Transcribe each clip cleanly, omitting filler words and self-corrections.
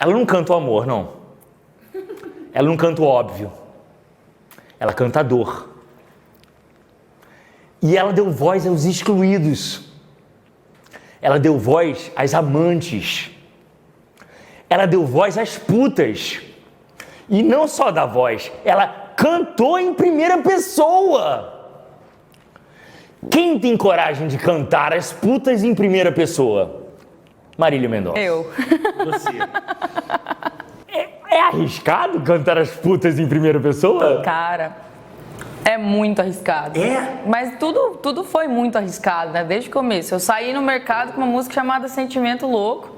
Ela não canta o amor, não. Ela não canta o óbvio. Ela canta a dor. E ela deu voz aos excluídos. Ela deu voz às amantes. Ela deu voz às putas. E não só da voz, ela cantou em primeira pessoa. Quem tem coragem de cantar as putas em primeira pessoa? Marília Mendonça. Eu. Você. É arriscado cantar as putas em primeira pessoa? Cara, é muito arriscado. É? Mas tudo foi muito arriscado, né? Desde o começo. Eu saí no mercado com uma música chamada Sentimento Louco.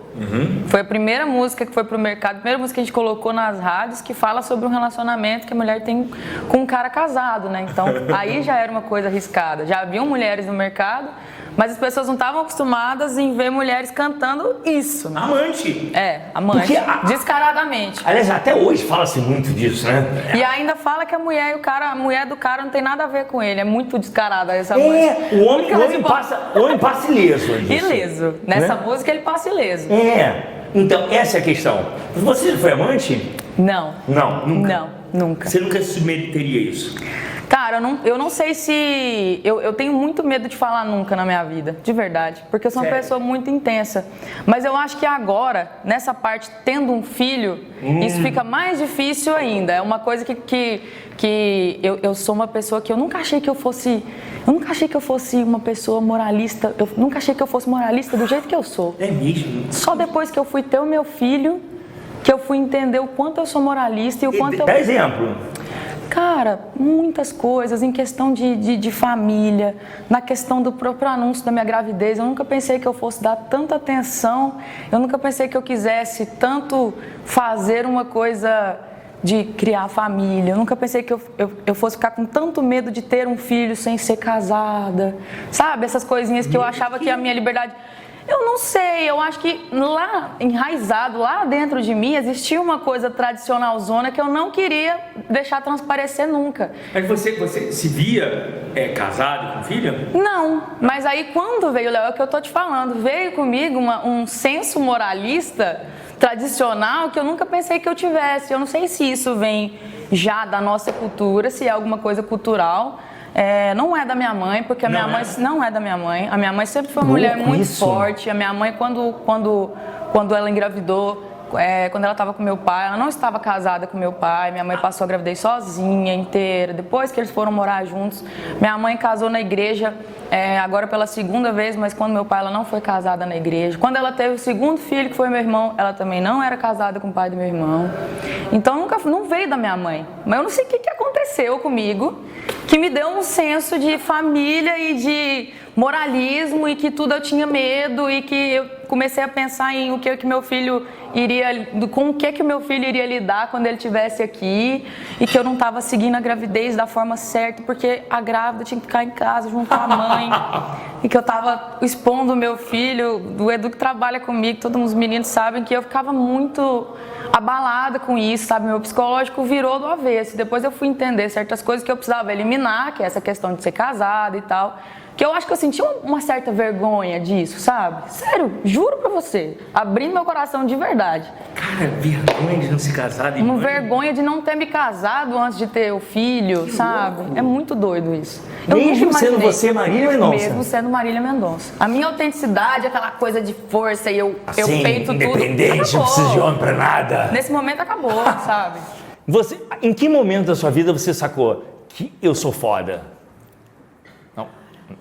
Foi a primeira música que foi pro mercado, a primeira música que a gente colocou nas rádios, que fala sobre um relacionamento que a mulher tem com um cara casado, né? Então, aí já era uma coisa arriscada. Já haviam mulheres no mercado, mas as pessoas não estavam acostumadas em ver mulheres cantando isso, né? Amante. Amante. Descaradamente. Aliás, até hoje fala-se muito disso, né? E ainda fala que a mulher do cara não tem nada a ver com ele. É muito descarada essa música. O homem passa ileso. Ileso. Nessa música ele passa ileso. Então, essa é a questão. Você já foi amante? Não. Não, nunca? Não, nunca. Você nunca se submeteria a isso? Cara, eu não sei se... Eu tenho muito medo de falar nunca na minha vida, de verdade. Porque eu sou uma pessoa muito intensa. Mas eu acho que agora, nessa parte, tendo um filho, isso fica mais difícil ainda. É uma coisa que eu sou uma pessoa que eu nunca achei que eu fosse... Eu nunca achei que eu fosse uma pessoa moralista. Eu nunca achei que eu fosse moralista do jeito que eu sou. É mesmo? Só depois que eu fui ter o meu filho, que eu fui entender o quanto eu sou moralista e o quanto eu... Dá exemplo. Cara, muitas coisas em questão de família, na questão do próprio anúncio da minha gravidez. Eu nunca pensei que eu fosse dar tanta atenção, eu nunca pensei que eu quisesse tanto fazer uma coisa de criar família. Eu nunca pensei que eu fosse ficar com tanto medo de ter um filho sem ser casada. Sabe, essas coisinhas que eu achava que a minha liberdade... Eu não sei, eu acho que lá, enraizado, lá dentro de mim, existia uma coisa tradicionalzona que eu não queria deixar transparecer nunca. Mas você se via casado com filha? Não, mas aí quando veio, Léo, é o que eu tô te falando, veio comigo um senso moralista tradicional que eu nunca pensei que eu tivesse. Eu não sei se isso vem já da nossa cultura, se é alguma coisa cultural. Não é da minha mãe, porque a minha mãe não é da minha mãe. A minha mãe sempre foi uma mulher muito forte. A minha mãe, quando ela engravidou, quando ela estava com meu pai, ela não estava casada com meu pai. Minha mãe passou a gravidez sozinha, inteira. Depois que eles foram morar juntos, minha mãe casou na igreja, agora pela segunda vez, mas quando meu pai, ela não foi casada na igreja. Quando ela teve o segundo filho, que foi meu irmão, ela também não era casada com o pai do meu irmão. Então não veio da minha mãe. Mas eu não sei o que aconteceu comigo, que me deu um senso de família e de moralismo, e que tudo eu tinha medo, e que eu comecei a pensar em com o que o meu filho iria lidar quando ele estivesse aqui, e que eu não estava seguindo a gravidez da forma certa, porque a grávida tinha que ficar em casa junto com a mãe, e que eu estava expondo o meu filho, o Edu que trabalha comigo, todos os meninos sabem que eu ficava muito abalada com isso, sabe? Meu psicológico virou do avesso. Depois eu fui entender certas coisas que eu precisava eliminar, que é essa questão de ser casada e tal. Que eu acho que eu senti uma certa vergonha disso, sabe? Sério, juro pra você, abrindo meu coração de verdade. Cara, vergonha de não se casar. Uma vergonha de não ter me casado antes de ter o filho, sabe? Louco. É muito doido isso. Mesmo sendo você Marília Mendonça? Mesmo sendo Marília Mendonça. A minha autenticidade, aquela coisa de força, e eu peito tudo. Independente, não preciso de homem pra nada. Nesse momento acabou, sabe? Em que momento da sua vida você sacou que eu sou foda?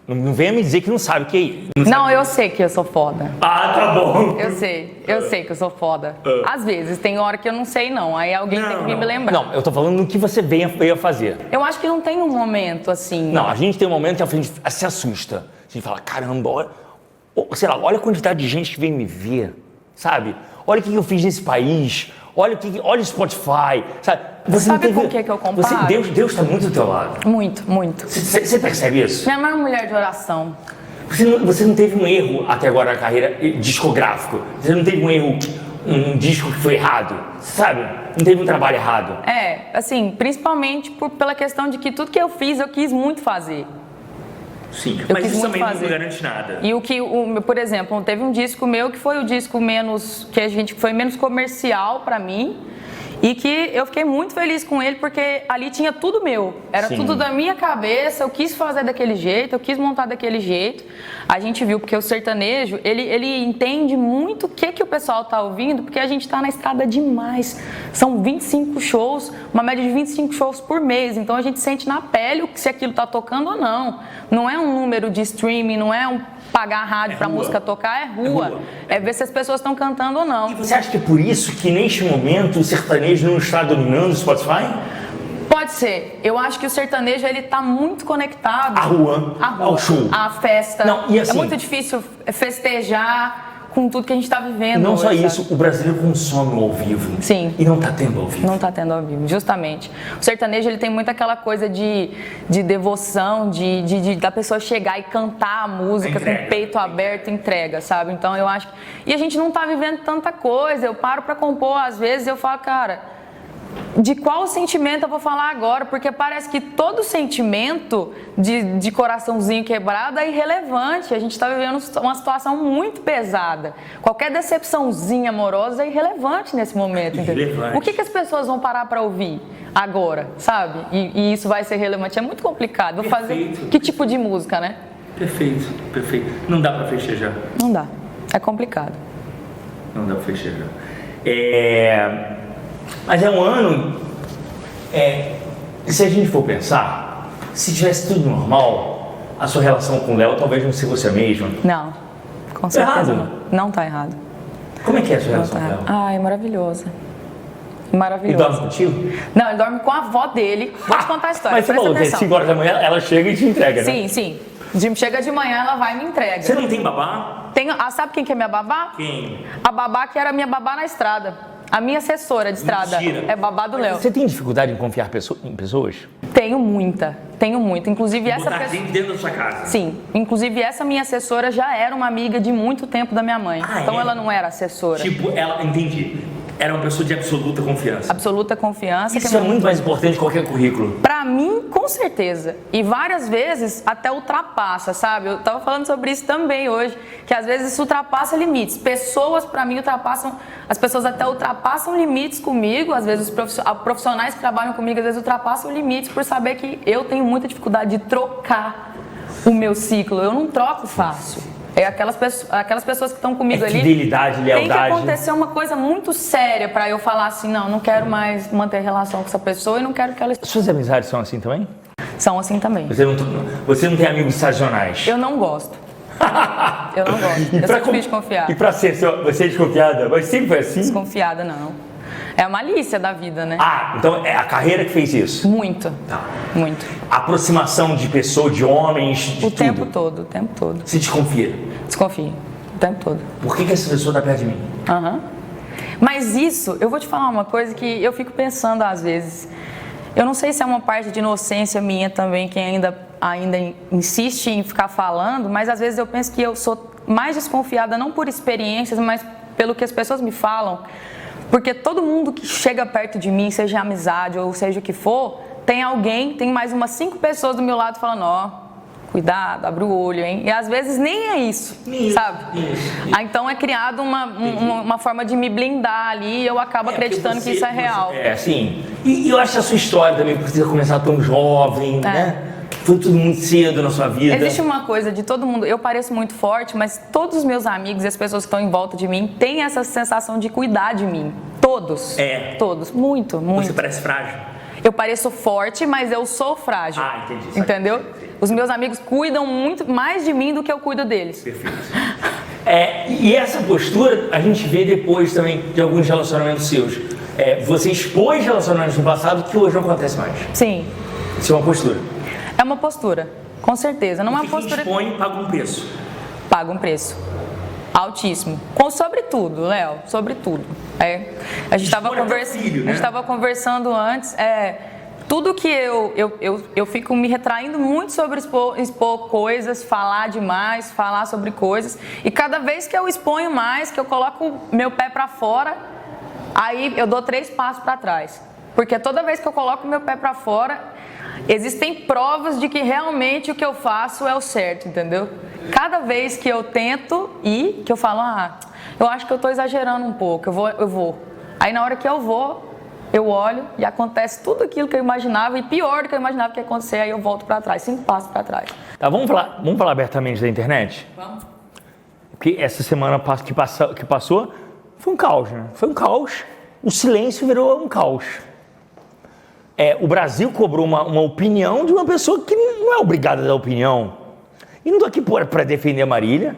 Não venha me dizer que não sabe o que é isso. Não, eu sei que eu sou foda. Ah, tá bom. Eu sei que eu sou foda. Às vezes, tem hora que eu não sei não, aí alguém tem que vir me lembrar. Não, eu tô falando do que você veio fazer. Eu acho que não tem um momento assim. Não, a gente tem um momento que a gente se assusta. A gente fala, caramba, olha a quantidade de gente que vem me ver, sabe? Olha o que eu fiz nesse país, olha o Spotify, sabe? Sabe com o que eu comparo? Deus está muito do teu lado. Muito, muito. Você percebe isso? Minha mãe é uma mulher de oração. Você não teve um erro até agora na carreira discográfico. Você não teve um erro, um disco que foi errado, sabe? Não teve um trabalho errado. Assim, principalmente pela questão de que tudo que eu fiz, eu quis muito fazer. Sim, eu mas quis isso muito também fazer. não garante nada. E por exemplo, teve um disco meu que foi o disco foi menos comercial pra mim. E que eu fiquei muito feliz com ele, porque ali tinha tudo meu. Era Sim. tudo da minha cabeça, eu quis fazer daquele jeito, eu quis montar daquele jeito. A gente viu, porque o sertanejo, ele entende muito o que o pessoal tá ouvindo, porque a gente tá na estrada demais. São 25 shows, uma média de 25 shows por mês. Então a gente sente na pele se aquilo tá tocando ou não. Não é um número de streaming, não é pagar a rádio pra música tocar, é rua. É ver se as pessoas estão cantando ou não. E você acha que é por isso que neste momento o sertanejo não está dominando o Spotify? Pode ser. Eu acho que o sertanejo ele tá muito conectado À rua, ao show. à festa. Não, e assim, é muito difícil festejar com tudo que a gente está vivendo. Não hoje, só sabe? isso, o brasileiro consome o ao vivo. Sim. E não está tendo ao vivo. Não está tendo ao vivo, justamente. O sertanejo ele tem muito aquela coisa de devoção, da pessoa chegar e cantar a música com o peito aberto, entrega, sabe? Então eu acho que... E a gente não está vivendo tanta coisa. Eu paro para compor, às vezes eu falo, cara, de qual sentimento eu vou falar agora? Porque parece que todo sentimento de coraçãozinho quebrado é irrelevante. A gente está vivendo uma situação muito pesada. Qualquer decepçãozinha amorosa é irrelevante nesse momento. Entendeu? O que as pessoas vão parar para ouvir agora, sabe? E isso vai ser relevante. É muito complicado. Vou fazer que tipo de música, né? Perfeito, perfeito. Não dá para festejar. Não dá. É complicado. Não dá para festejar. Mas é um ano, se a gente for pensar, se tivesse tudo normal, a sua relação com o Léo talvez não fosse a mesma. Não, com certeza errado? não tá errado. Como é que é a sua relação com o Léo? Ai, maravilhosa. Maravilhosa. Ele dorme contigo? Não, ele dorme com a avó dele. Vou te contar a história. Mas você falou que às 5 horas da manhã ela chega e te entrega, né? Sim. Chega de manhã, ela vai e me entrega. Você não tem babá? Sabe quem que é minha babá? Quem? A babá que era minha babá na estrada. A minha assessora de estrada. Mentira. É babá do Léo. Você tem dificuldade em confiar em pessoas? Tenho muita. Inclusive essa Botar pessoa... gente dentro da sua casa? Sim. Inclusive essa minha assessora já era uma amiga de muito tempo da minha mãe. Então ela não era assessora. Entendi. Era uma pessoa de absoluta confiança. Absoluta confiança. Isso é muito mais importante que qualquer currículo. Pra mim, com certeza. E várias vezes até ultrapassa, sabe? Eu tava falando sobre isso também hoje, que às vezes isso ultrapassa limites. Pessoas, pra mim, as pessoas até ultrapassam limites comigo, às vezes os profissionais que trabalham comigo, às vezes ultrapassam limites por saber que eu tenho muita dificuldade de trocar o meu ciclo. Eu não troco fácil. É aquelas pessoas que estão comigo ali. Fidelidade, lealdade. Tem que acontecer uma coisa muito séria pra eu falar assim, não quero mais manter relação com essa pessoa e não quero que ela... Suas amizades são assim também? São assim também. Você não tem amigos sazonais? Eu não gosto. Eu não gosto. Eu sou difícil de confiar. E pra ser, você é desconfiada? Mas sempre foi assim? Desconfiada, não. É a malícia da vida, né? Então é a carreira que fez isso? Muito. Tá. Muito. Aproximação de pessoas, de homens, de tudo? O tempo todo. Você desconfia? Desconfio. O tempo todo. Por que essa pessoa tá perto de mim? Mas isso, eu vou te falar uma coisa que eu fico pensando às vezes. Eu não sei se é uma parte de inocência minha também, que ainda insiste em ficar falando, mas às vezes eu penso que eu sou mais desconfiada não por experiências, mas pelo que as pessoas me falam. Porque todo mundo que chega perto de mim, seja amizade ou seja o que for, tem mais umas 5 pessoas do meu lado falando, cuidado, abre o olho, hein? E às vezes nem é isso, sabe? Então é criado uma forma de me blindar ali e eu acabo acreditando que isso é real. Sim. E eu acho a sua história também, porque você começar tão jovem, né? Foi tudo muito cedo na sua vida. Existe uma coisa de todo mundo, eu pareço muito forte, mas todos os meus amigos e as pessoas que estão em volta de mim têm essa sensação de cuidar de mim. Todos. Todos. Muito. Você parece frágil. Eu pareço forte, mas eu sou frágil. Entendi. Entendeu? Os meus amigos cuidam muito mais de mim do que eu cuido deles. Perfeito. E essa postura a gente vê depois também de alguns relacionamentos seus. Você expôs relacionamentos no passado que hoje não acontece mais. Sim. Isso é uma postura. É uma postura, com certeza. Não é uma postura. Quem expõe paga um preço. Paga um preço. Altíssimo. Sobre tudo, Léo. Sobre tudo. A gente estava conversando antes. Tudo que eu fico me retraindo muito sobre expor coisas, falar demais, falar sobre coisas. E cada vez que eu exponho mais, que eu coloco meu pé pra fora, aí eu dou 3 passos pra trás. Porque toda vez que eu coloco meu pé pra fora, existem provas de que realmente o que eu faço é o certo, entendeu? Cada vez que eu tento ir, que eu falo, eu acho que eu estou exagerando um pouco, eu vou. Aí na hora que eu vou, eu olho e acontece tudo aquilo que eu imaginava e pior do que eu imaginava que ia acontecer, aí eu volto para trás, 5 passos para trás. Tá, vamos falar abertamente da internet? Vamos. Porque essa semana que passou foi um caos, né? Foi um caos, o silêncio virou um caos. O Brasil cobrou uma opinião de uma pessoa que não é obrigada a dar opinião. E não estou aqui para defender a Marília.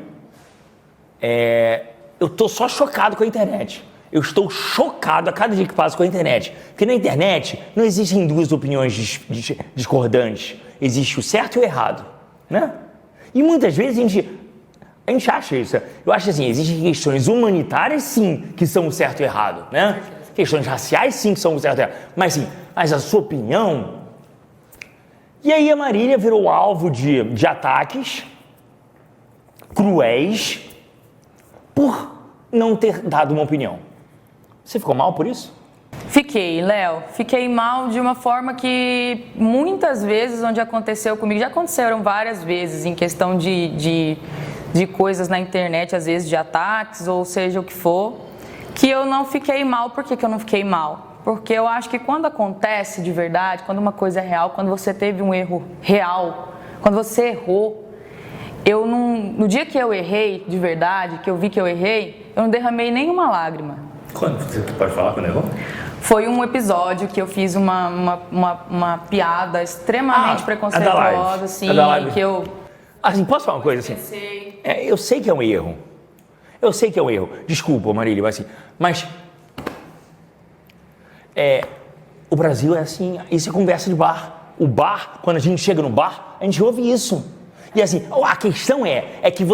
Eu estou só chocado com a internet. Eu estou chocado a cada dia que passa com a internet. Porque na internet não existem duas opiniões discordantes. Existe o certo e o errado, né? E muitas vezes a gente acha isso. Eu acho assim, existem questões humanitárias, sim, que são o certo e o errado, né? Questões raciais, sim, que são o certo e o errado. Mas a sua opinião... E aí a Marília virou alvo de ataques cruéis por não ter dado uma opinião. Você ficou mal por isso? Fiquei, Léo. Fiquei mal de uma forma que muitas vezes onde aconteceu comigo, já aconteceram várias vezes em questão de coisas na internet, às vezes de ataques ou seja o que for, que eu não fiquei mal. Por que eu não fiquei mal? Porque eu acho que quando acontece de verdade, quando uma coisa é real, quando você teve um erro real, quando você errou, no dia que eu errei de verdade, que eu vi que eu errei, eu não derramei nenhuma lágrima. Quando? Você pode falar quando errou? Foi um episódio que eu fiz uma piada extremamente preconceituosa, assim, que eu... Assim, posso falar uma coisa assim? Eu sei que é um erro. Eu sei que é um erro. Desculpa, Marília, mas o Brasil é assim, isso é conversa de bar. O bar, quando a gente chega no bar, a gente ouve isso. E assim, a questão é que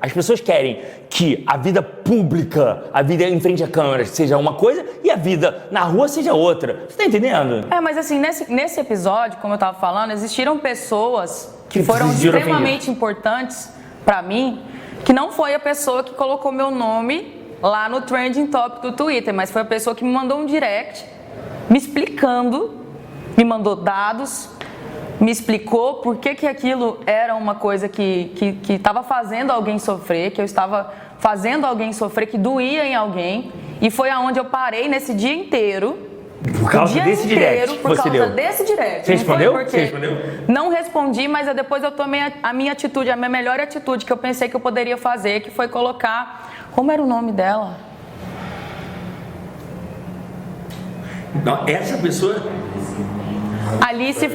as pessoas querem que a vida pública, a vida em frente à câmera seja uma coisa e a vida na rua seja outra. Você tá entendendo? Mas assim, nesse episódio, como eu tava falando, existiram pessoas que foram extremamente importantes pra mim, que não foi a pessoa que colocou meu nome lá no trending topic do Twitter, mas foi a pessoa que me mandou um direct me explicando, me mandou dados, me explicou por que aquilo era uma coisa que estava fazendo alguém sofrer, que eu estava fazendo alguém sofrer, que doía em alguém, e foi aonde eu parei nesse dia inteiro. Por causa desse direct. Por causa desse direct. Você respondeu? Você respondeu? Não respondi, mas depois eu tomei a minha atitude, a minha melhor atitude que eu pensei que eu poderia fazer, que foi colocar... Como era o nome dela? Não, essa pessoa... Alice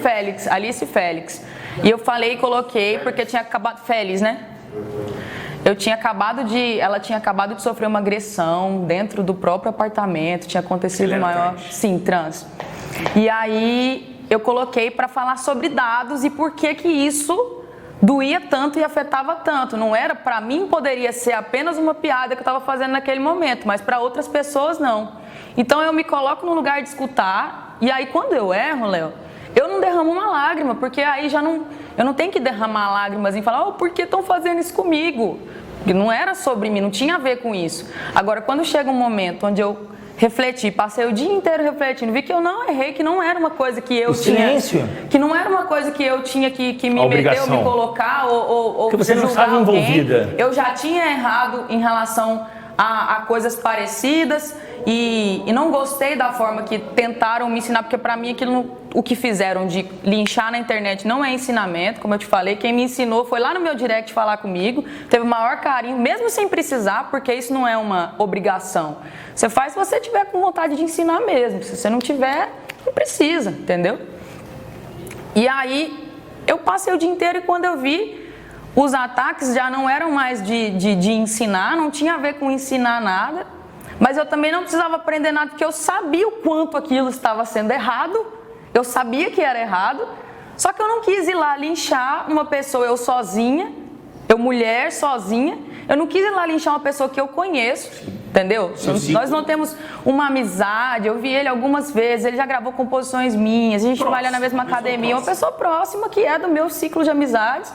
Félix. E eu falei e coloquei porque tinha acabado... Félix, né? Ela tinha acabado de sofrer uma agressão dentro do próprio apartamento, tinha acontecido maior... Sim, trans. E aí eu coloquei para falar sobre dados e por que isso doía tanto e afetava tanto. Não era, para mim poderia ser apenas uma piada que eu estava fazendo naquele momento, mas para outras pessoas não. Então eu me coloco no lugar de escutar e aí quando eu erro, Léo, eu não derramo uma lágrima, porque aí eu não tenho que derramar lágrimas e falar, por que estão fazendo isso comigo? Porque não era sobre mim, não tinha a ver com isso. Agora, quando chega um momento onde eu refleti, passei o dia inteiro refletindo, vi que eu não errei, que não era uma coisa que eu tinha... Que não era uma coisa que eu tinha que me meter ou me colocar ou que você não estava envolvida. Eu já tinha errado em relação a coisas parecidas e não gostei da forma que tentaram me ensinar, porque para mim o que fizeram de linchar na internet não é ensinamento, como eu te falei, quem me ensinou foi lá no meu direct falar comigo, teve o maior carinho, mesmo sem precisar, porque isso não é uma obrigação. Você faz se você tiver com vontade de ensinar mesmo, se você não tiver, não precisa, entendeu? E aí eu passei o dia inteiro e quando eu vi, os ataques já não eram mais de ensinar, não tinha a ver com ensinar nada, mas eu também não precisava aprender nada, porque eu sabia o quanto aquilo estava sendo errado, eu sabia que era errado, só que eu não quis ir lá linchar uma pessoa, eu sozinha, eu mulher sozinha, eu não quis ir lá linchar uma pessoa que eu conheço, entendeu? Nós não temos uma amizade, eu vi ele algumas vezes, ele já gravou composições minhas, a gente trabalha na mesma academia, uma pessoa próxima que é do meu ciclo de amizades,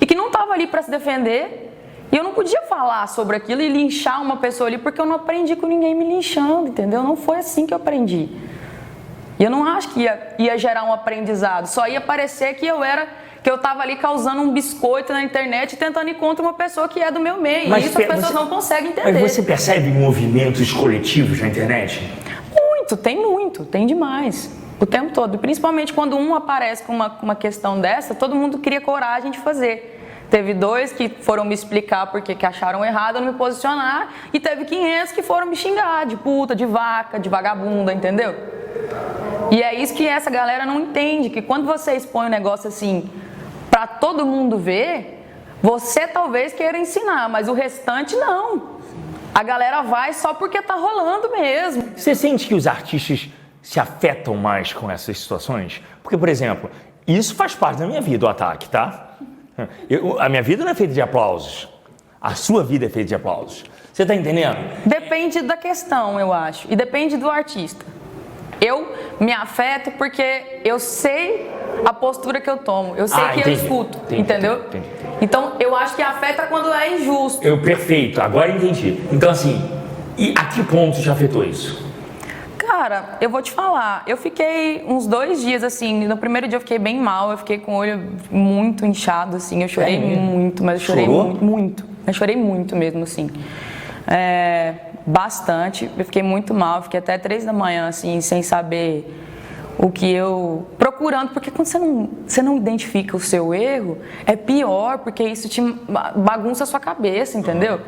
e que não estava ali para se defender, e eu não podia falar sobre aquilo e linchar uma pessoa ali, porque eu não aprendi com ninguém me linchando, entendeu? Não foi assim que eu aprendi. E eu não acho que ia gerar um aprendizado. Só ia parecer que eu tava ali causando um biscoito na internet tentando ir contra uma pessoa que é do meu meio. Mas e isso as pessoas não conseguem entender. Mas você percebe movimentos coletivos na internet? Tem demais. O tempo todo. Principalmente quando um aparece com uma questão dessa, todo mundo cria coragem de fazer. Teve 2 que foram me explicar porque que acharam errado eu não me posicionar, e teve 500 que foram me xingar de puta, de vaca, de vagabunda, entendeu? E é isso que essa galera não entende, que quando você expõe um negócio assim pra todo mundo ver, você talvez queira ensinar, mas o restante não. A galera vai só porque tá rolando mesmo. Você sente que os artistas se afetam mais com essas situações? Porque, por exemplo, isso faz parte da minha vida, o ataque, tá? A minha vida não é feita de aplausos. A sua vida é feita de aplausos. Você tá entendendo? Depende da questão, eu acho. E depende do artista. Eu me afeto porque eu sei a postura que eu tomo. Eu sei que eu escuto, entendeu? Entendi. Então, eu acho que afeta quando é injusto. Perfeito, agora entendi. Então, assim, e a que ponto te afetou isso? Cara, eu vou te falar, eu fiquei uns 2 dias, assim, no primeiro dia eu fiquei bem mal, eu fiquei com o olho muito inchado, assim, eu chorei muito, mas eu chorei muito. Eu chorei muito mesmo, assim. Bastante, eu fiquei muito mal, fiquei até 3 da manhã, assim, sem saber o que eu... procurando, porque quando você não identifica o seu erro, é pior, porque isso te bagunça a sua cabeça, entendeu?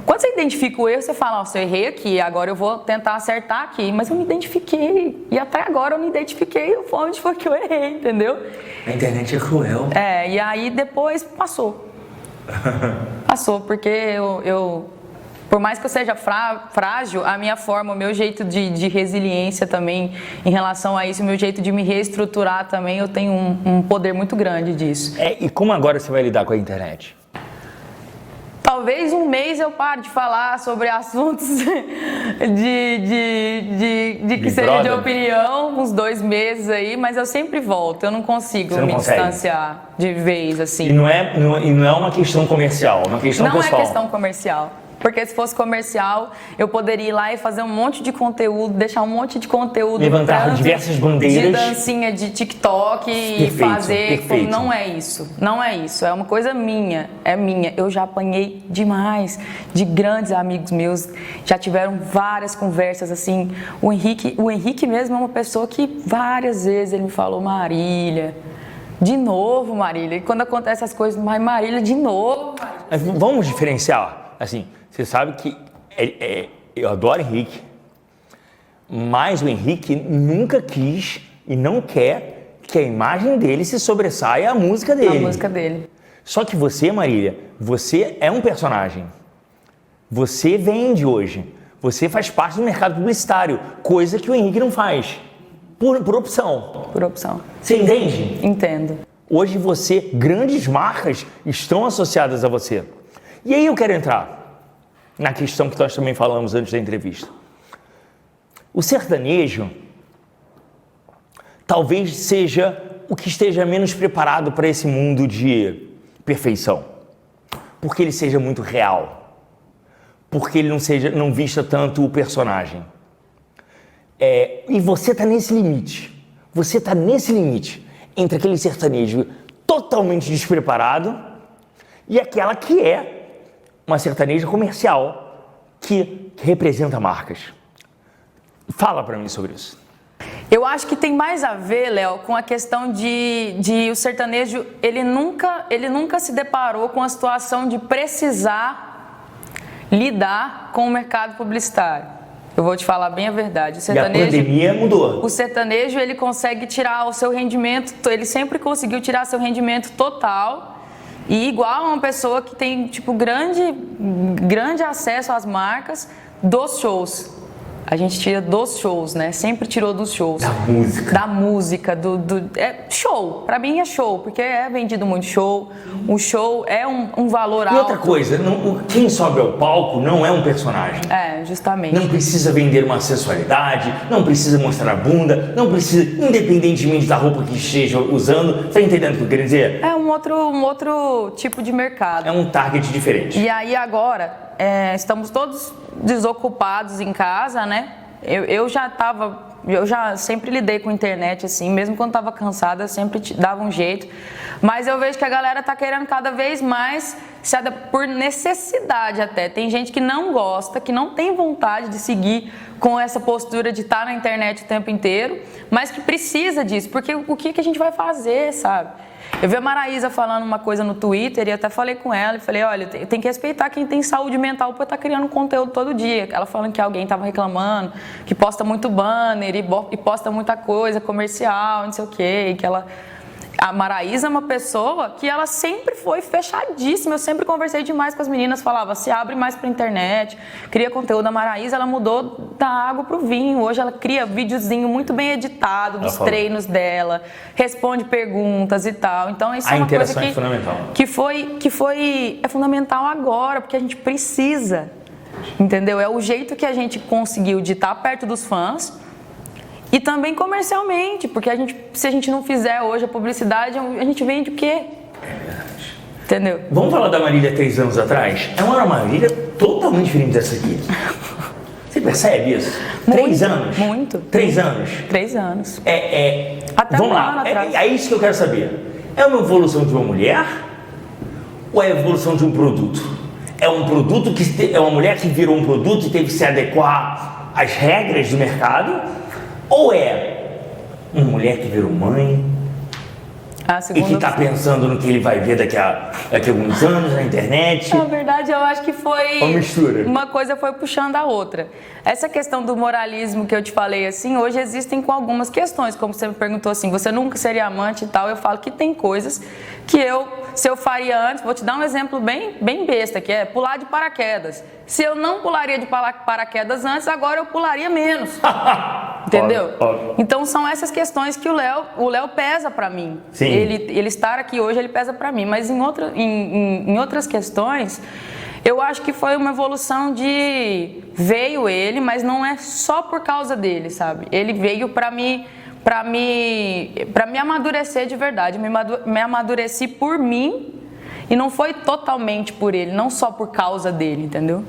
Quando você identifica o erro, você fala, eu errei aqui, agora eu vou tentar acertar aqui, mas eu me identifiquei, e até agora eu me identifiquei onde foi que eu errei, entendeu? A internet é cruel. E aí depois passou. Passou, porque eu por mais que eu seja frágil, a minha forma, o meu jeito de resiliência também em relação a isso, o meu jeito de me reestruturar também, eu tenho um poder muito grande disso. E como agora você vai lidar com a internet? Talvez 1 mês eu pare de falar sobre assuntos que seja de opinião, uns 2 meses aí, mas eu sempre volto, eu não consigo me distanciar de vez, assim. E não é uma questão comercial, é uma questão pessoal. Não é questão comercial. Porque se fosse comercial, eu poderia ir lá e fazer um monte de conteúdo, deixar um monte de conteúdo. Levantar diversas bandeiras. De dancinha de TikTok e fazer. Perfeito. Não é isso. Não é isso. É uma coisa minha. É minha. Eu já apanhei demais de grandes amigos meus. Já tiveram várias conversas assim. O Henrique mesmo é uma pessoa que várias vezes ele me falou, Marília. De novo, Marília. E quando acontecem essas coisas, mas Marília, de novo, Marília. Mas vamos diferenciar. Assim, você sabe que eu adoro Henrique, mas o Henrique nunca quis e não quer que a imagem dele se sobressaia à música dele. A música dele. Só que você, Marília, você é um personagem. Você vende hoje. Você faz parte do mercado publicitário, coisa que o Henrique não faz. Por opção. Por opção. Você entende? Entendo. Hoje grandes marcas estão associadas a você. E aí eu quero entrar na questão que nós também falamos antes da entrevista. O sertanejo talvez seja o que esteja menos preparado para esse mundo de perfeição. Porque ele seja muito real. Porque ele não vista tanto o personagem. E você está nesse limite. Você está nesse limite entre aquele sertanejo totalmente despreparado e aquela que é uma sertaneja comercial que representa marcas. Fala para mim sobre isso. Eu acho que tem mais a ver, Léo, com a questão de o sertanejo, ele nunca se deparou com a situação de precisar lidar com o mercado publicitário. Eu vou te falar bem a verdade. O sertanejo, e a pandemia mudou. O sertanejo, ele consegue tirar o seu rendimento, ele sempre conseguiu tirar seu rendimento total. E igual a uma pessoa que tem, tipo, grande acesso às marcas dos shows. A gente tira dos shows, né? Sempre tirou dos shows. Da música. Da música, show. Pra mim é show, porque é vendido muito show. O show é um valor alto. E outra coisa, quem sobe ao palco não é um personagem. Justamente. Não precisa vender uma sensualidade, não precisa mostrar a bunda, não precisa, independentemente da roupa que esteja usando. Tá entendendo o que eu quero dizer? É um outro tipo de mercado. É um target diferente. E aí agora, estamos todos desocupados em casa, né? Eu já sempre lidei com internet, assim, mesmo quando estava cansada, eu sempre dava um jeito. Mas eu vejo que a galera tá querendo cada vez mais se adaptar, por necessidade até. Tem gente que não gosta, que não tem vontade de seguir com essa postura de estar na internet o tempo inteiro, mas que precisa disso, porque o que a gente vai fazer, sabe? Eu vi a Maraísa falando uma coisa no Twitter e até falei com ela e falei, olha, tem que respeitar quem tem saúde mental por estar criando conteúdo todo dia. Ela falando que alguém estava reclamando, que posta muito banner e posta muita coisa comercial, não sei o quê, e que ela... A Maraísa é uma pessoa que ela sempre foi fechadíssima, eu sempre conversei demais com as meninas, falava, se abre mais pra internet, cria conteúdo. A Maraísa, ela mudou da água pro vinho, hoje ela cria videozinho muito bem editado dos treinos dela, responde perguntas e tal, então isso é uma coisa é fundamental. É fundamental agora, porque a gente precisa, entendeu? É o jeito que a gente conseguiu de estar perto dos fãs, e também comercialmente, porque se a gente não fizer hoje a publicidade, a gente vende o quê? É verdade. Entendeu? Vamos falar da Marília 3 anos atrás? É uma Marília totalmente diferente dessa aqui. Você percebe isso? Muito, 3 anos? Muito. 3 anos? 3 anos. Até vamos lá, é isso que eu quero saber. É uma evolução de uma mulher ou é a evolução de um produto? É um produto é uma mulher que virou um produto e teve que se adequar às regras do mercado? Ou é uma mulher que virou mãe e que está pensando no que ele vai ver daqui a alguns anos na internet? Na verdade, eu acho que foi... Uma mistura. Uma coisa foi puxando a outra. Essa questão do moralismo que eu te falei, assim, hoje existem com algumas questões. Como você me perguntou assim, você nunca seria amante e tal, eu falo que tem coisas que se eu faria antes, vou te dar um exemplo bem besta, que é pular de paraquedas. Se eu não pularia de paraquedas antes, agora eu pularia menos. Entendeu? Óbvio. Então são essas questões que o Léo pesa pra mim. Sim. Ele estar aqui hoje, ele pesa pra mim. Mas em outras questões, eu acho que foi uma evolução veio ele, mas não é só por causa dele, sabe? Ele veio pra me amadurecer de verdade. Me amadureci por mim e não foi totalmente por ele, não só por causa dele, entendeu?